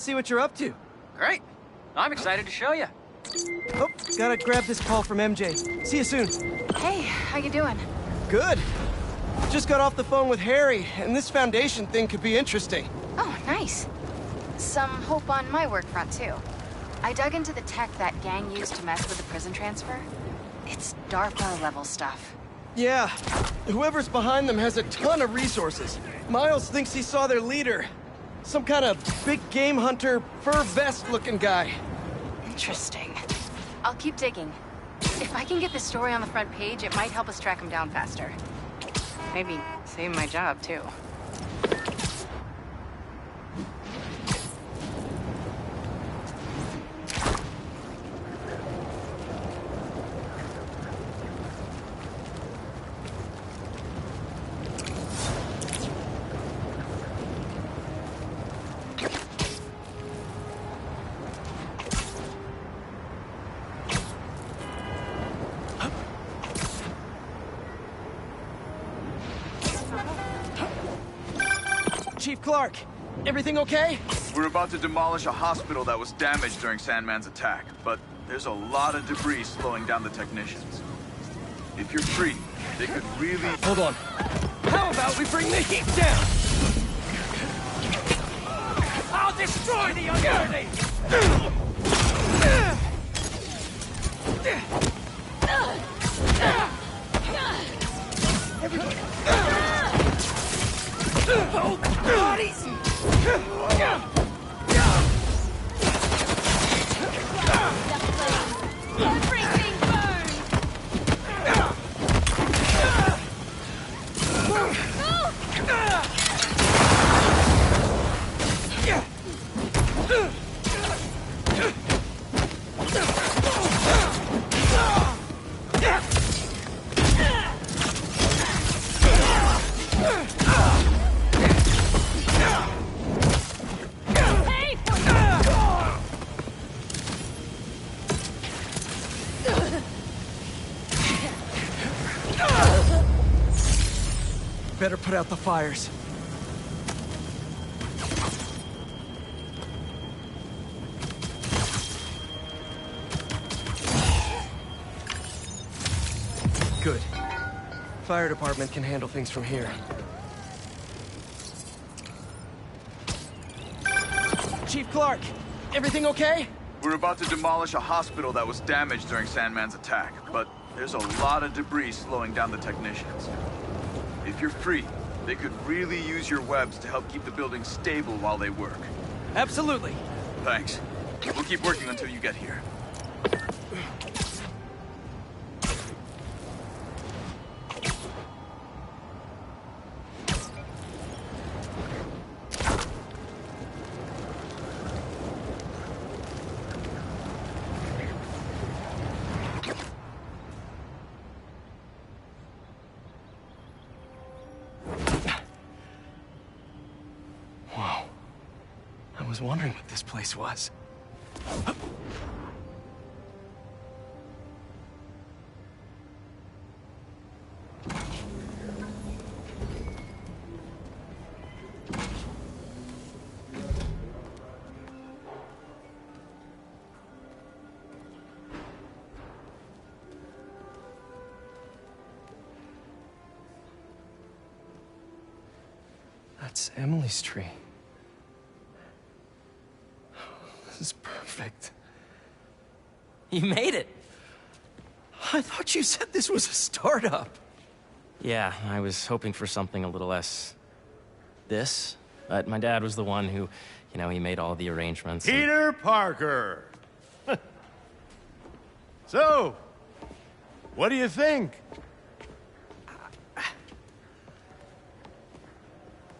See what you're up to. Great. I'm excited to show you. Oh, gotta grab this call from MJ. See you soon. Hey, how you doing? Good. Just got off the phone with Harry, and this Foundation thing could be interesting. Oh, nice. Some hope on my work front, too. I dug into the tech that gang used to mess with the prison transfer. It's DARPA-level stuff. Yeah. Whoever's behind them has a ton of resources. Miles thinks he saw their leader. Some kind of big game hunter, fur vest-looking guy. Interesting. I'll keep digging. If I can get this story on the front page, it might help us track him down faster. Maybe save my job, too. Chief Clark, everything okay? We're about to demolish a hospital that was damaged during Sandman's attack, but there's a lot of debris slowing down the technicians. If you're free, they could really... Hold on. How about we bring the heat down? I'll destroy the unworthy! Hold the bodies! Everything burns! Better put out the fires. Good. Fire department can handle things from here. Chief Clark, everything okay? We're about to demolish a hospital that was damaged during Sandman's attack, but there's a lot of debris slowing down the technicians. If you're free, they could really use your webs to help keep the building stable while they work. Absolutely. Thanks. We'll keep working until you get here. Wow. I was wondering what this place was. That's Emily's tree. This is perfect. You made it! I thought you said this was a startup. Yeah, I was hoping for something a little less... this. But my dad was the one who, he made all the arrangements. Peter Parker! So, what do you think?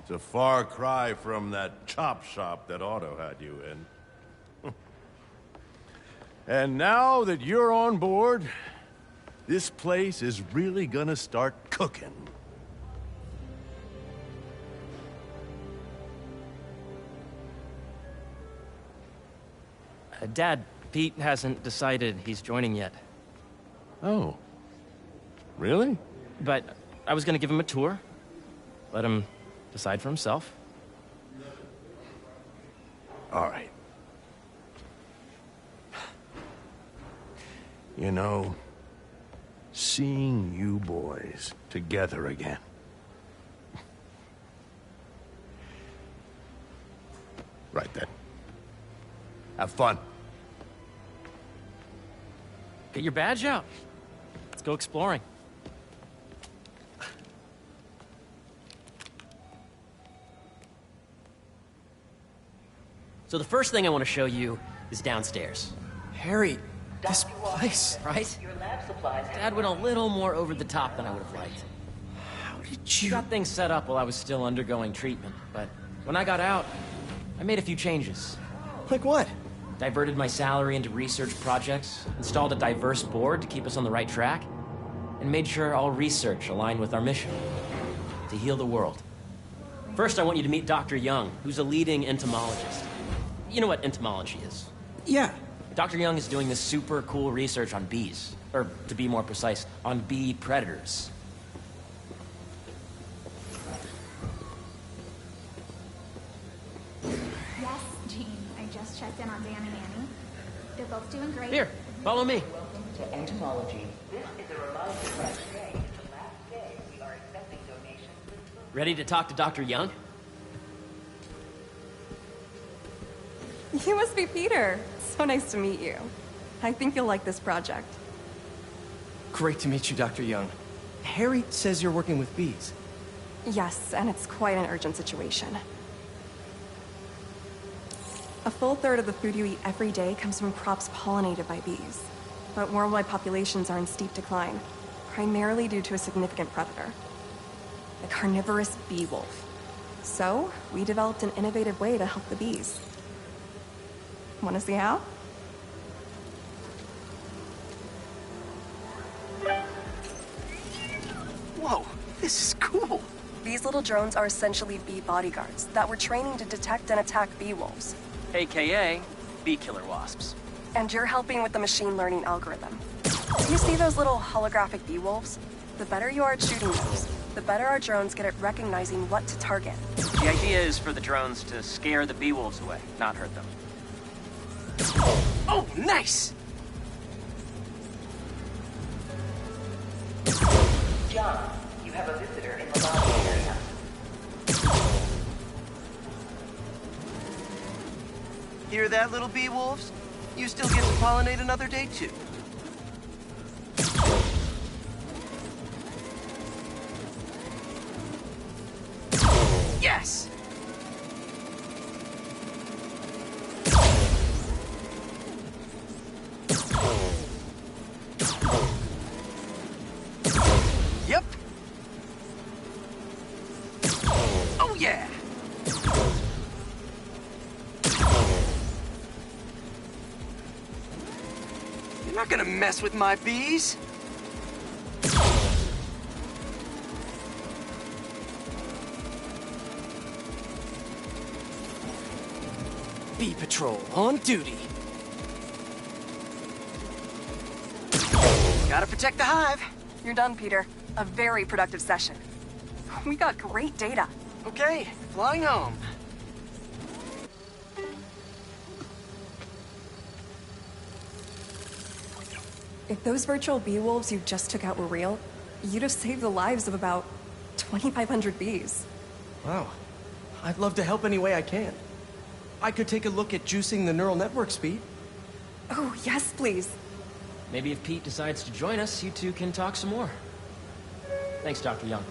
It's a far cry from that chop shop that Otto had you in. And now that you're on board, this place is really gonna start cooking. Dad, Pete hasn't decided he's joining yet. Oh. Really? But I was gonna give him a tour. Let him decide for himself. All right. You know, seeing you boys together again. Right then. Have fun. Get your badge out. Let's go exploring. So the first thing I want to show you is downstairs. Harry, this place. Right? Dad went a little more over the top than I would have liked. How did I you... got things set up while I was still undergoing treatment, but when I got out, I made a few changes. Like what? Diverted my salary into research projects, installed a diverse board to keep us on the right track, and made sure all research aligned with our mission, to heal the world. First, I want you to meet Dr. Young, who's a leading entomologist. You know what entomology is? Yeah. Dr. Young is doing this super cool research on bees, or to be more precise, on bee predators. Yes, Jean. I just checked in on Dan and Annie. They're both doing great. Here, follow me. Welcome to Entomology. This is a reminder that today is the last day we are accepting donations. Ready to talk to Dr. Young? You must be Peter. So nice to meet you. I think you'll like this project. Great to meet you, Dr. Young. Harry says you're working with bees. Yes, and it's quite an urgent situation. A full third of the food you eat every day comes from crops pollinated by bees. But worldwide populations are in steep decline, primarily due to a significant predator, the carnivorous bee wolf. So, we developed an innovative way to help the bees. Want to see how? Whoa, this is cool. These little drones are essentially bee bodyguards that we're training to detect and attack bee wolves. AKA bee killer wasps. And you're helping with the machine learning algorithm. You see those little holographic bee wolves? The better you are at shooting those, the better our drones get at recognizing what to target. The idea is for the drones to scare the bee wolves away, not hurt them. Oh, nice! John, you have a visitor in the lobby area. Hear that, little bee wolves? You still get to pollinate another day, too. Yes! Yep. Oh, yeah! You're not gonna mess with my bees. Bee Patrol on duty. Gotta protect the hive. You're done, Peter. A very productive session. We got great data. Okay, flying home. If those virtual bee wolves you just took out were real, you'd have saved the lives of about 2,500 bees. Wow. I'd love to help any way I can. I could take a look at juicing the neural network speed. Oh, yes, please. Maybe if Pete decides to join us, you two can talk some more. Thanks, Dr. Young.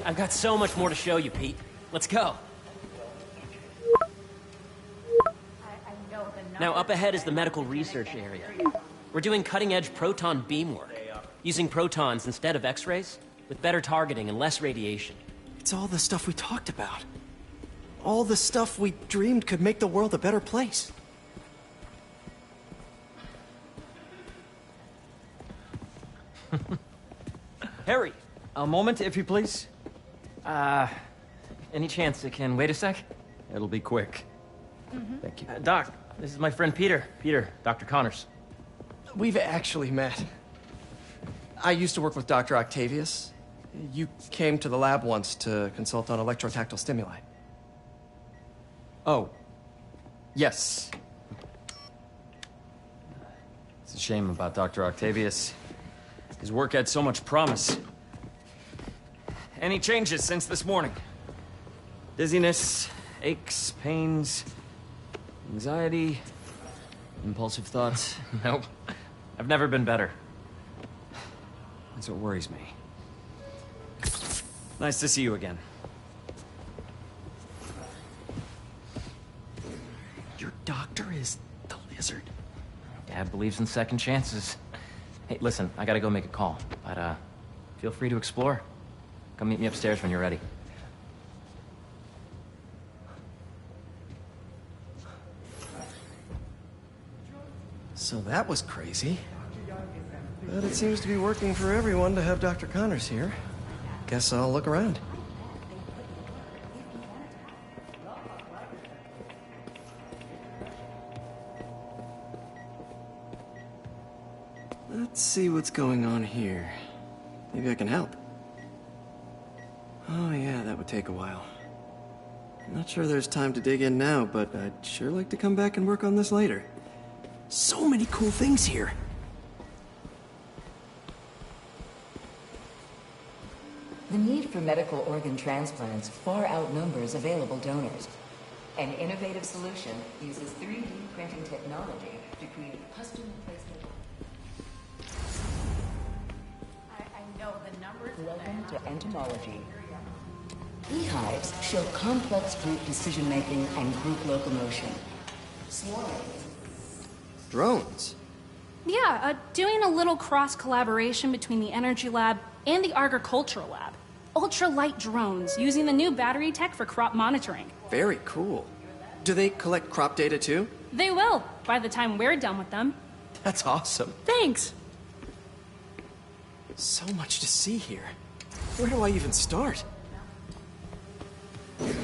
I've got so much more to show you, Pete. Let's go. Now, up ahead is the medical research area. We're doing cutting-edge proton beam work, using protons instead of X-rays, with better targeting and less radiation. It's all the stuff we talked about. All the stuff we dreamed could make the world a better place. Harry! A moment, if you please. Any chance it can wait a sec? It'll be quick. Thank you. Doc, this is my friend Peter. Peter, Dr. Connors. We've actually met. I used to work with Dr. Octavius. You came to the lab once to consult on electrotactile stimuli. Oh. Yes. shame about Dr. Octavius. His work had so much promise. Any changes since this morning? Dizziness, aches, pains, anxiety, impulsive thoughts? Nope. I've never been better. That's what worries me. Nice to see you again. Your doctor is the lizard. Dad believes in second chances. Hey, listen, I gotta go make a call, but feel free to explore. Come meet me upstairs when you're ready. So that was crazy. But it seems to be working for everyone to have Dr. Connors here. Guess I'll look around. Let's see what's going on here. Maybe I can help. Oh yeah, that would take a while. I'm not sure there's time to dig in now, but I'd sure like to come back and work on this later. So many cool things here. The need for medical organ transplants far outnumbers available donors. An innovative solution uses 3D printing technology to create custom placement. I know the numbers. Welcome to entomology. Beehives show complex group decision-making and group locomotion. Swarming. Drones. Yeah, doing a little cross-collaboration between the Energy Lab and the Agricultural Lab. Ultra-light drones using the new battery tech for crop monitoring. Very cool. Do they collect crop data too? They will, by the time we're done with them. That's awesome. Thanks. So much to see here. Where do I even start? Did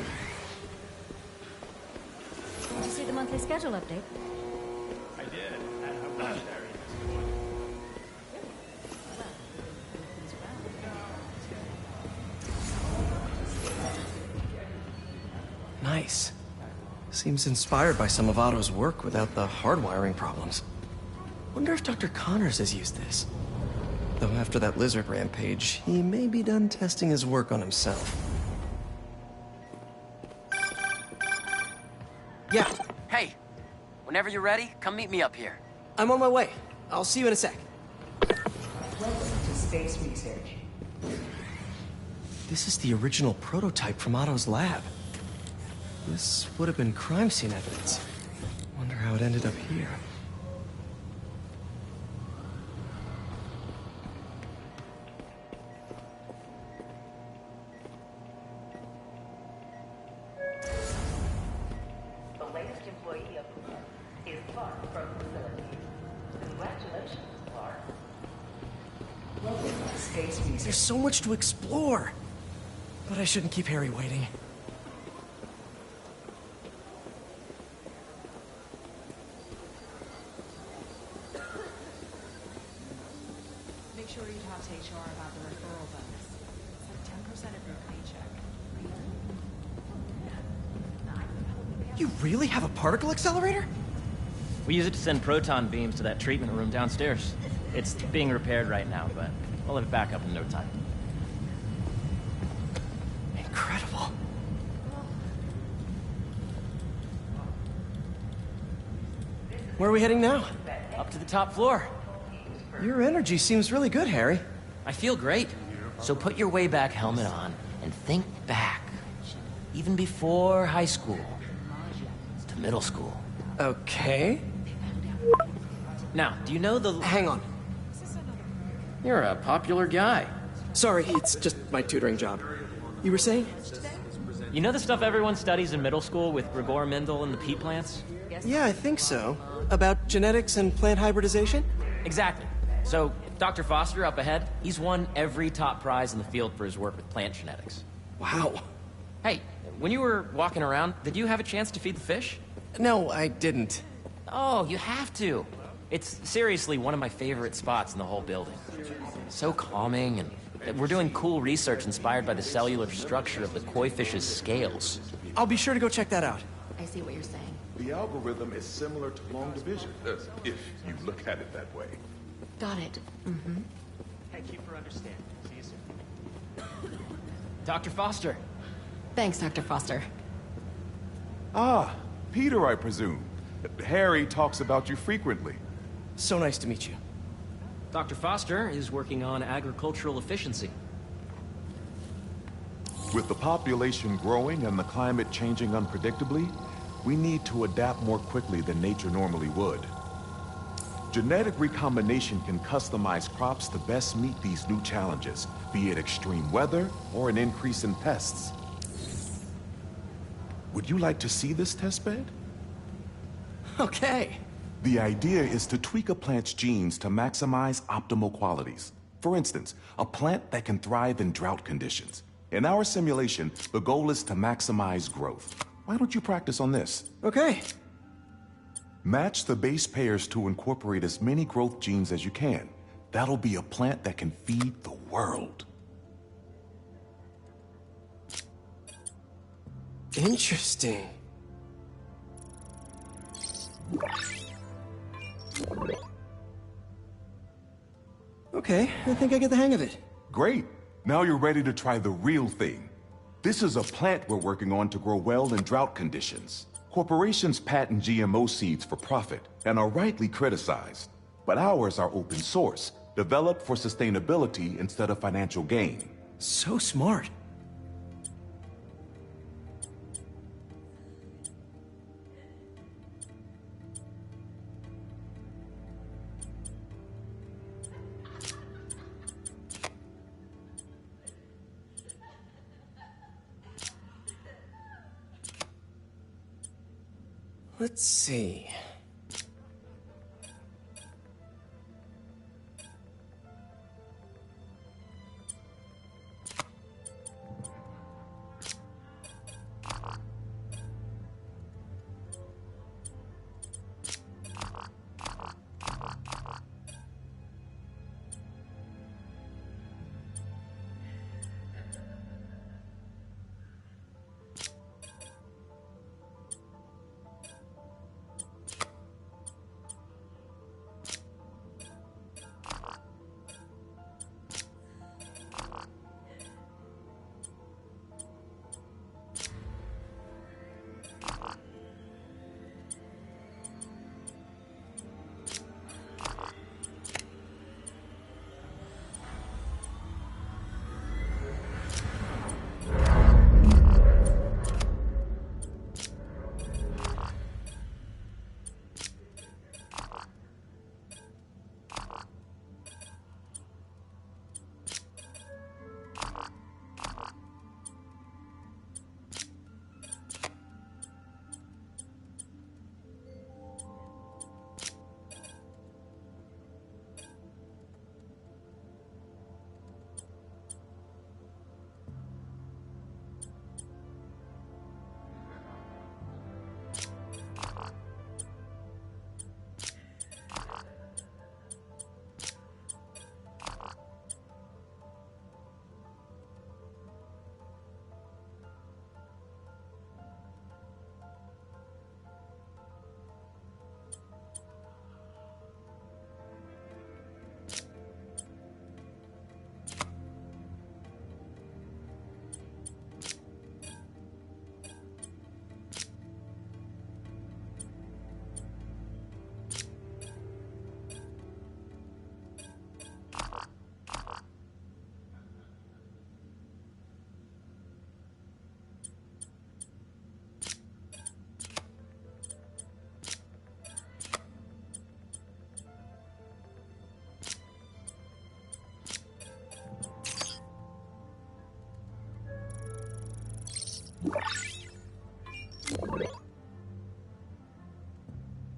you see the monthly schedule update? I did. And how much there Nice. Seems inspired by some of Otto's work without the hardwiring problems. Wonder if Dr. Connors has used this. Though after that lizard rampage, he may be done testing his work on himself. Yeah. Hey, whenever you're ready, come meet me up here. I'm on my way. I'll see you in a sec. Welcome to space research. This is the original prototype from Otto's lab. This would have been crime scene evidence. Wonder how it ended up here. The latest employee of Clark is far from the facility. Congratulations, Clark. Welcome to space research. There's so much to explore. But I shouldn't keep Harry waiting. Make sure you talk to HR about the referral bonus. It's like 10% of your paycheck. You really have a particle accelerator? We use it to send proton beams to that treatment room downstairs. It's being repaired right now, but we'll have it back up in no time. Incredible. Where are we heading now? Up to the top floor. Your energy seems really good, Harry. I feel great. So put your Wayback helmet on and think back. Even before high school. To middle school. Okay. Now, do you know the... Hang on. You're a popular guy. Sorry, it's just my tutoring job. You were saying? You know the stuff everyone studies in middle school with Gregor Mendel and the pea plants? Yeah, I think so. About genetics and plant hybridization? Exactly. So, Dr. Foster up ahead, he's won every top prize in the field for his work with plant genetics. Wow. Hey, when you were walking around, did you have a chance to feed the fish? No, I didn't. Oh, you have to. It's seriously one of my favorite spots in the whole building. So calming, and we're doing cool research inspired by the cellular structure of the koi fish's scales. I'll be sure to go check that out. I see what you're saying. The algorithm is similar to long division, if you look at it that way. Got it. Mm-hmm. Thank you for understanding. See you soon. Dr. Foster. Thanks, Dr. Foster. Ah, Peter, I presume. Harry talks about you frequently. So nice to meet you. Dr. Foster is working on agricultural efficiency. With the population growing and the climate changing unpredictably, we need to adapt more quickly than nature normally would. Genetic recombination can customize crops to best meet these new challenges, be it extreme weather or an increase in pests. Would you like to see this testbed? Okay. The idea is to tweak a plant's genes to maximize optimal qualities. For instance, a plant that can thrive in drought conditions. In our simulation, the goal is to maximize growth. Why don't you practice on this? Okay. Match the base pairs to incorporate as many growth genes as you can. That'll be a plant that can feed the world. Interesting. Okay, I think I get the hang of it. Great. Now you're ready to try the real thing. This is a plant we're working on to grow well in drought conditions. Corporations patent GMO seeds for profit and are rightly criticized. But ours are open source, developed for sustainability instead of financial gain. So smart. Let's see.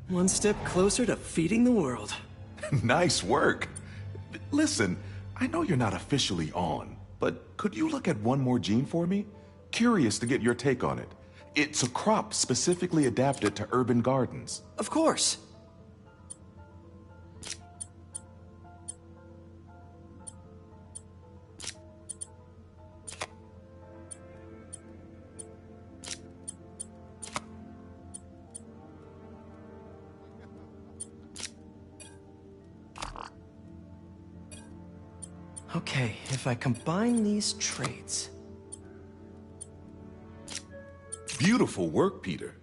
One step closer to feeding the world. Nice work. Listen, I know you're not officially on, but could you look at one more gene for me? Curious to get your take on it. It's a crop specifically adapted to urban gardens. Of course. Okay, if I combine these traits... Beautiful work, Peter.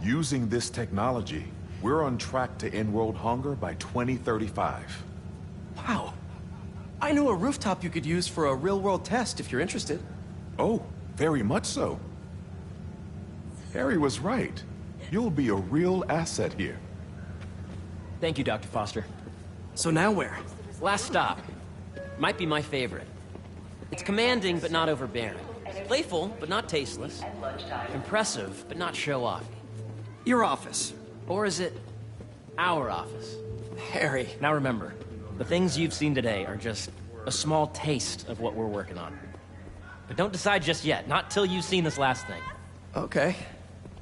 Using this technology, we're on track to end world hunger by 2035. Wow. I know a rooftop you could use for a real-world test if you're interested. Oh, very much so. Harry was right. You'll be a real asset here. Thank you, Dr. Foster. So now where? Last stop. Might be my favorite. It's commanding, but not overbearing. Playful, but not tasteless. Impressive, but not show-off. Your office. Or is it our office? Harry. Now remember, the things you've seen today are just a small taste of what we're working on. But don't decide just yet, not till you've seen this last thing. Okay.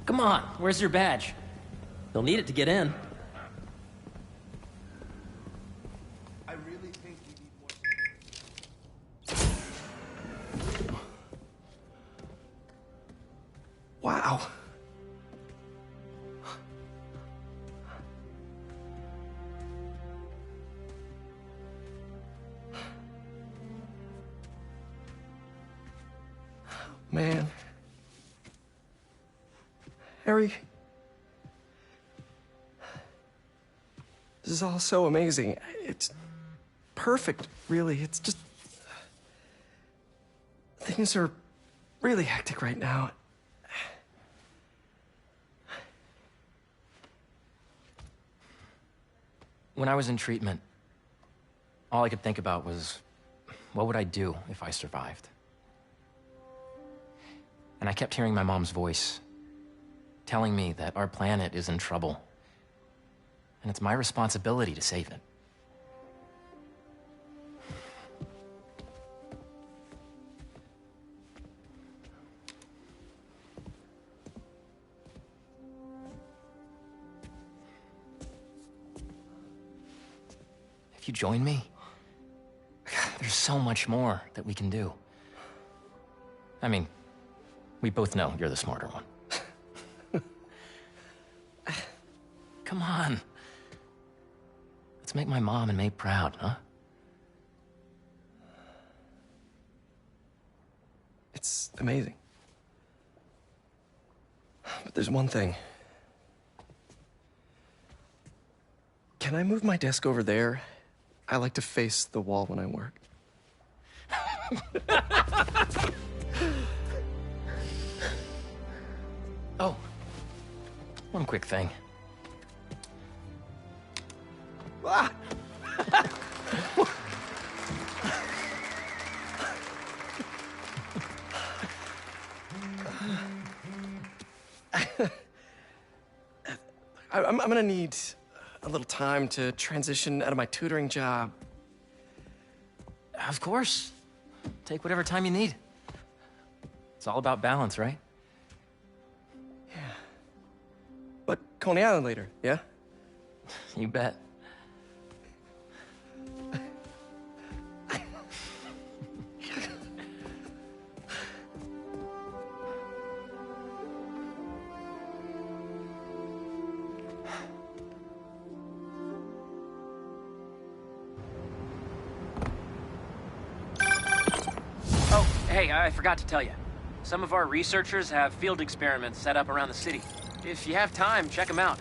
Come on, where's your badge? You'll need it to get in. I really think you need more... Wow. Man. Harry. This is all so amazing. It's perfect, really. It's just... Things are really hectic right now. When I was in treatment, all I could think about was, what would I do if I survived? And I kept hearing my mom's voice, telling me that our planet is in trouble, and it's my responsibility to save it. If you join me, there's so much more that we can do. I mean, we both know you're the smarter one. Come on. Let's make my mom and May proud, huh? It's amazing. But there's one thing. Can I move my desk over there? I like to face the wall when I work. Oh, one quick thing. Ah! I'm gonna need a little time to transition out of my tutoring job. Of course. Take whatever time you need. It's all about balance, right? Yeah. But Coney Island later, yeah? You bet. Hey, I forgot to tell you. Some of our researchers have field experiments set up around the city. If you have time, check them out.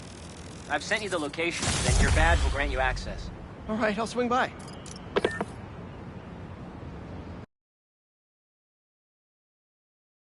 I've sent you the locations, and your badge will grant you access. All right, I'll swing by.